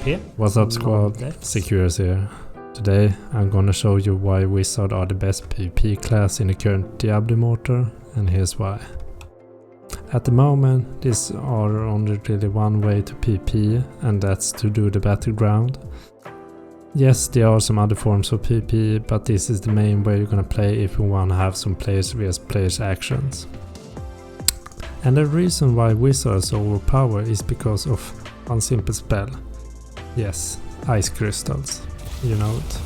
PvP. What's up, squad? Secures here. Today I'm gonna show you why Wizard are the best PvP class in the current Diablo Immortal, and here's why. At the moment, there's only really one way to PvP, and that's to do the battleground. Yes, there are some other forms of PvP, but this is the main way you're gonna play if you wanna have some players vs players actions. And the reason why Wizards overpower is because of one simple spell. Yes, ice crystals. You know it.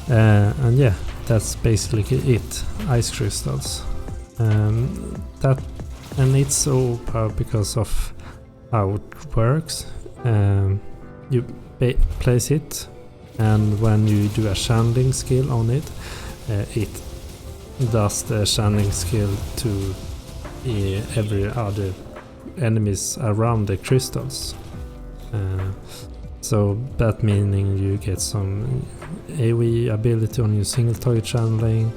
And yeah, that's basically it. Ice crystals. And it's so overpowered because of how it works. You place it, and when you do a channeling skill on it, it does the channeling skill to every other enemies around the crystals. So that meaning you get some AoE ability on your single target channeling,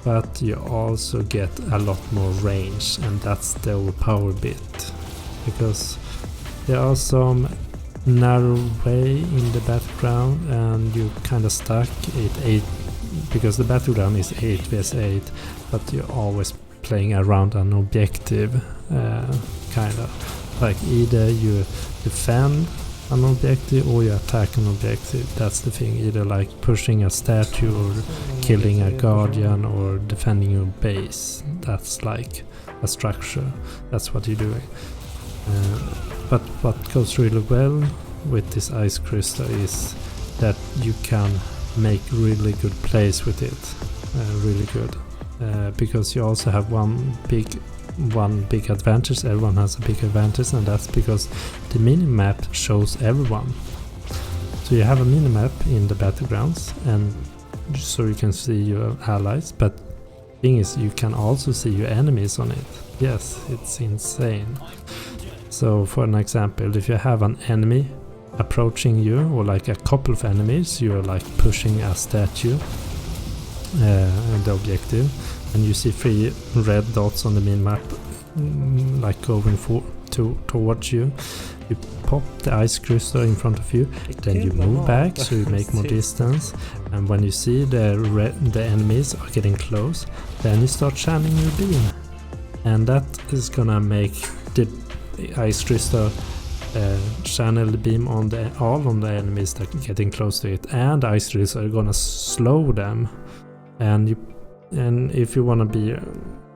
but you also get a lot more range, and that's the overpowered bit, because there are some narrow way in the battleground and you kind of stuck 8 because the battleground is 8 vs 8, but you're always playing around an objective, kind of like either you defend an objective or you attack an objective. That's the thing, either like pushing a statue or killing a guardian or defending your base. That's like a structure, that's what you're doing. But what goes really well with this ice crystal is that you can make really good plays with it, really good, because you also have one big advantage. Everyone has a big advantage, and that's because the mini-map shows everyone. So you have a mini-map in the battlegrounds, and so you can see your allies, but the thing is you can also see your enemies on it. Yes, it's insane. So for an example, if you have an enemy approaching you, or like a couple of enemies, you're like pushing a statue, the objective, and you see 3 red dots on the minimap, like going towards you. You pop the ice crystal in front of you, then you move back so you make more distance, and when you see the enemies are getting close, then you start channeling your beam, and that is gonna make the ice crystal channel the beam on all the enemies that are getting close to it, and the ice crystal are gonna slow them. And if you want to be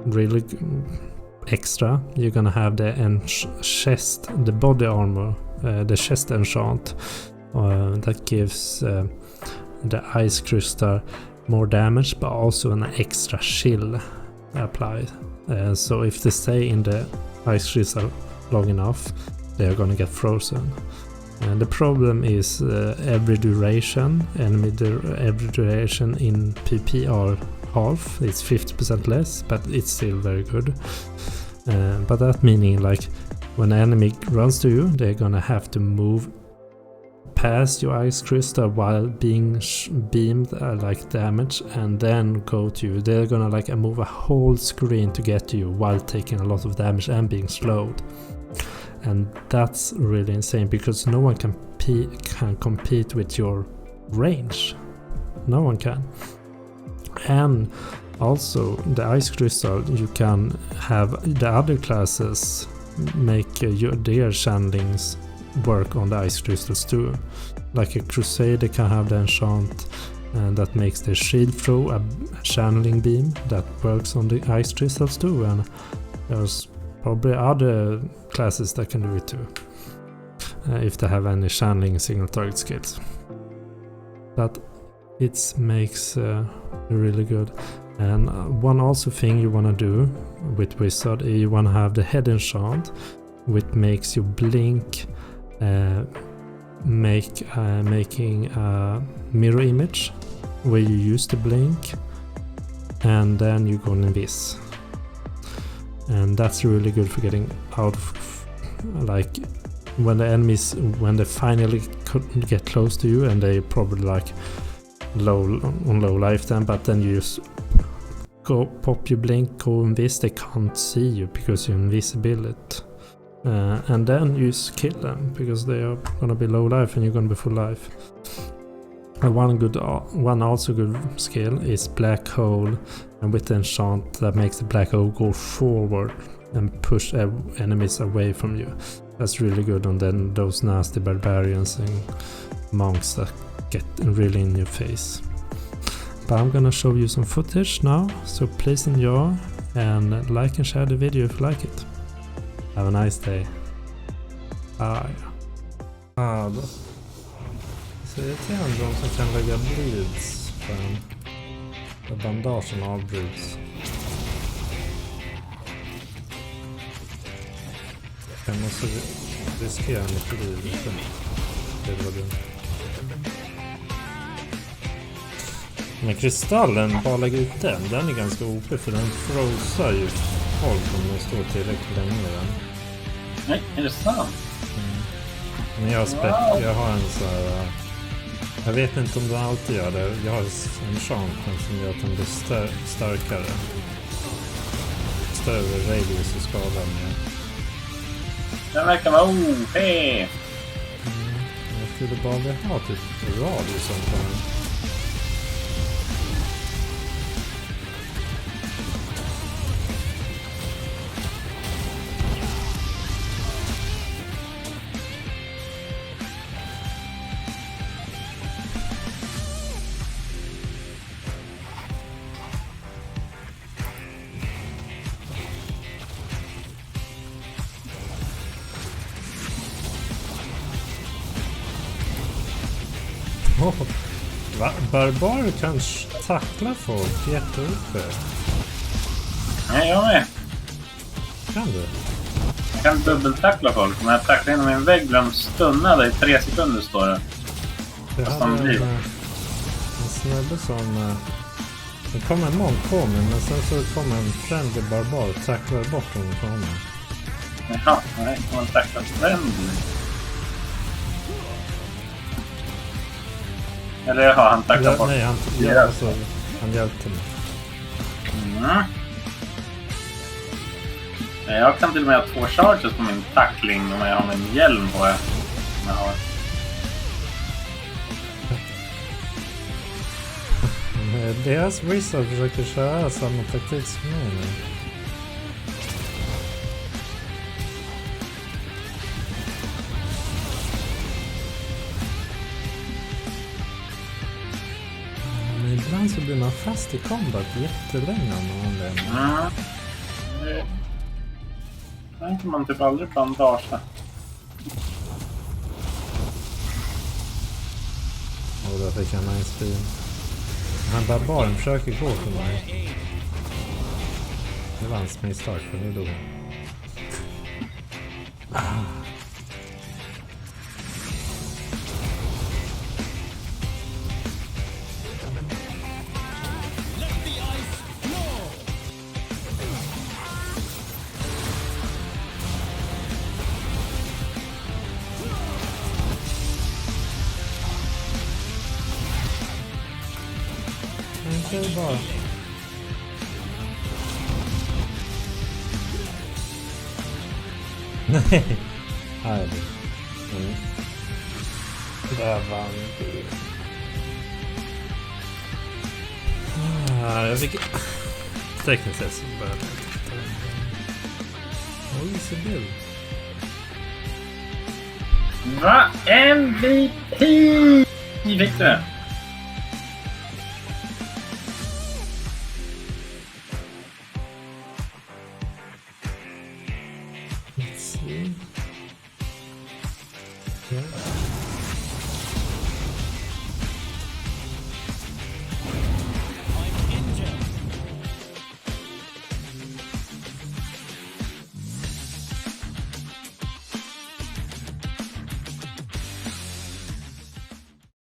really extra, you're gonna have the chest, the body armor, the chest enchant, that gives the ice crystal more damage, but also an extra chill applied. So if they stay in the ice crystal long enough, they're gonna get frozen. And the problem is every duration in PP are half. It's 50% less, but it's still very good. But that meaning, like, when an enemy runs to you, they're gonna have to move past your ice crystal while being beamed, like damage, and then go to you. They're gonna like move a whole screen to get to you while taking a lot of damage and being slowed. And that's really insane, because no one can compete with your range. No one can. And also the ice crystal, you can have the other classes make their channelings work on the ice crystals too. Like a crusader can have the enchant, and that makes the shield throw a channeling beam that works on the ice crystals too, and there's probably other classes that can do it too, if they have any channeling single target skills. But it makes really good. And one also thing you want to do with Wizard, you want to have the head enchant, which makes you blink, making a mirror image where you use the blink, and then you go invis. And that's really good for getting out of, like, when the enemies, when they finally get close to you, and they probably like low lifetime, but then you just go pop your blink, go invis, they can't see you because you're invisible. and then you kill them because they are gonna be low life and you're gonna be full life. And one also good skill is black hole, and with the enchant that makes the black hole go forward and push enemies away from you. That's really good. And then those nasty barbarians and monks that get really in your face. But I'm gonna show you some footage now, so please enjoy and like and share the video if you like it. Have a nice day. Bye. Då. Så irriterande de som kan lägga bleeds för bandagen avbryts. Jag måste riskera mitt liv. Det var dumt. Men kristallen, bara lägga ut den är ganska OP för den frosar ju folk om den står tillräckligt länge den. Nej, är det sant? Men jag har en så här, jag vet inte om den alltid gör det. Jag har en champion som gör att den blir starkare. Större radius och skada med. Den verkar vara OP. Jag skulle bara vilja ha typ radius som den. Va? Barbar kan tackla folk jätteuppe. Nej, jag med. Kan du? Jag kan dubbeltackla folk. Om jag tacklar inom en vägg blir de stunnade i 3 sekunder står det. Jag hade en snubbe som... Det kom en monk på mig, men sen så kom en friendly barbar och tacklade bort honom från honom. Jaha, nej. Kan man tackla friendly? Eller jaha, han tacklade bort. Nej, han hjälpte mig. Jag kan till och med ha 2 charges på min tackling om jag har min hjälm på. Jag har. Deras wizzard försöker köra samma taktik som mig nu. Men ibland så blir man fast i combat jättelänge om man lämnar. Den kan man typ aldrig bandagea. Och där fick jag en nice bil. Han barbaren försöker gå för mig. Det var hans misstag för nu dog. Det är bara... Nej. Här är det. Där vann du. Jag fick... Tekniskt sett så började jag... Oj, så bild. Va? MVP! Fick du? Let's see. Yeah.